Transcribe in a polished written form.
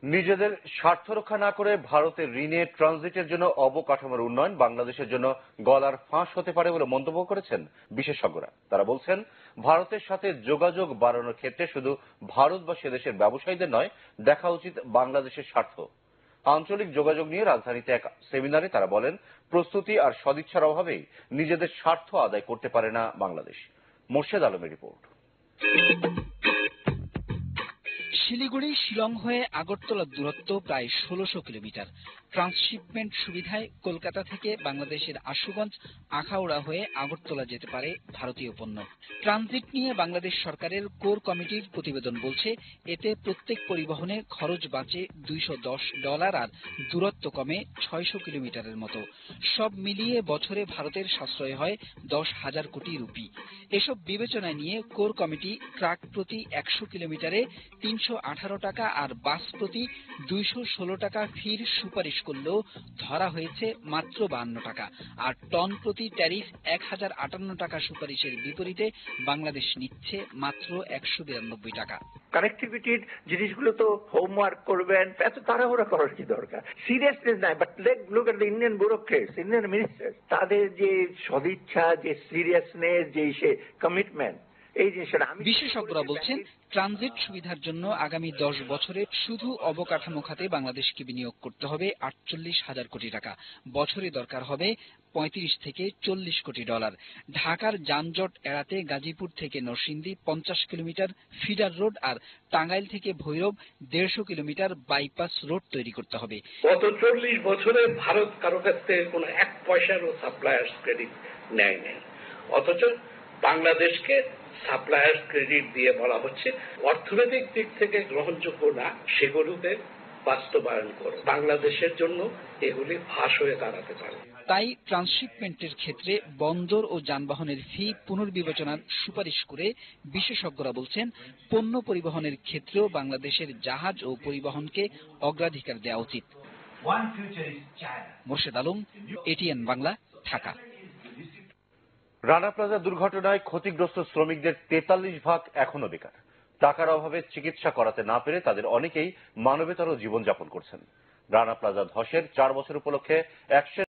নিজেদের স্বার্থ রক্ষা না করে ভারতের ঋণে ট্রানজিটের জন্য অবকাঠামোর উন্নয়ন বাংলাদেশের জন্য গলার ফাঁস হতে পারে বলে মন্তব্য করেছেন বিশেষজ্ঞরা। তারা বলছেন, ভারতের সাথে যোগাযোগ বাড়ানোর ক্ষেত্রে শুধু ভারত বা সে দেশের ব্যবসায়ীদের নয়, দেখা উচিত বাংলাদেশের স্বার্থ। আঞ্চলিক যোগাযোগ নিয়ে রাজধানীতে এক সেমিনারে তারা বলেন, প্রস্তুতি আর সদিচ্ছার অভাবেই নিজেদের স্বার্থ আদায় করতে পারে না বাংলাদেশ। মোর্শেদ আলমের রিপোর্ট। শিলিগুড়ি শিলং হয়ে আগরতলার দূরত্ব প্রায় ১৬০০ কিলোমিটার। ট্রান্সশিপমেন্ট সুবিধায় কলকাতা থেকে বাংলাদেশের আশুগঞ্জ, আখাউড়া হয়ে আগরতলা যেতে পারে ভারতীয় পণ্য। ট্রানজিট নিয়ে বাংলাদেশ সরকারের কোর কমিটির প্রতিবেদন বলছে, এতে প্রত্যেক পরিবহনে খরচ বাঁচে $210 আর দূরত্ব কমে ৬০০ কিলোমিটারের মতো। সব মিলিয়ে বছরে ভারতের সাশ্রয় হয় ১০,০০০ কোটি রুপি। এসব বিবেচনায় নিয়ে কোর কমিটি ট্রাক প্রতি ১০০ কিলোমিটারে ৩১৮ টাকা আর বাস প্রতি ২১৬ টাকা ফির সুপারিশ করলেও ধরা হয়েছে মাত্র ৫২ টাকা, আর টন প্রতি ট্যারিফ ১,০৫৮ টাকা সুপারিশের বিপরীতে বাংলাদেশ নিচ্ছে মাত্র ১৯২ টাকা। কানেক্টিভিটির জিনিসগুলো তো হোমওয়ার্ক করবেন, এত তাড়াহুড়া করার কি দরকার? সিরিয়াসনেস নাই, but look at the Indian bureaucrats, Indian ministers, তাদের যে সদিচ্ছা, যে সিরিয়াসনেস, যে কমিটমেন্ট, এই জিনিসটা। বিশেষজ্ঞরা বলছেন, ট্রানজিট সুবিধার জন্য আগামী ১০ বছরে শুধু অবকাঠামো খাতে বাংলাদেশকে বিনিয়োগ করতে হবে ৪৮,০০০ কোটি টাকা। বছরে দরকার হবে ৩৫ থেকে ৪০ কোটি ডলার। ঢাকার যানজট এড়াতে গাজীপুর থেকে নরসিংদী ৫০ কিলোমিটার ফিডার রোড আর টাঙ্গাইল থেকে ভৈরব ১৫০ কিলোমিটার বাইপাস রোড তৈরি করতে হবে। গত ৪০ বছরে ভারত কারো কাছ থেকে কোনো ১ পয়সারও সাপ্লায়ার্স ক্রেডিট নেয় নাই, অথচ বাংলাদেশকে সাপ্লায়ার্স ক্রেডিট দিয়ে বলা হচ্ছে অর্থনৈতিক দিক থেকে গ্রহণযোগ্য না, সেগুলোকে বাস্তবায়ন করো। বাংলাদেশের জন্য এগুলি ফাঁস হয়ে দাঁড়াতে পারে। তাই ট্রান্সশিপমেন্টের ক্ষেত্রে বন্দর ও যানবাহনের ফি পুনর্বিবেচনার সুপারিশ করে বিশেষজ্ঞরা বলছেন, পণ্য পরিবহনের ক্ষেত্রেও বাংলাদেশের জাহাজ ও পরিবহনকে অগ্রাধিকার দেওয়া উচিত। মোর্শেদ আলম, এটিএন বাংলা, ঢাকা। রানা প্লাজা দুর্ঘটনায় ক্ষতিগ্রস্ত শ্রমিকদের ৪৩% এখনো বেকার। টাকার অভাবে চিকিৎসা করাতে না পেরে তাদের অনেকেই মানবেতর জীবনযাপন করছেন। রানা প্লাজা ধসের ৪ বছর উপলক্ষে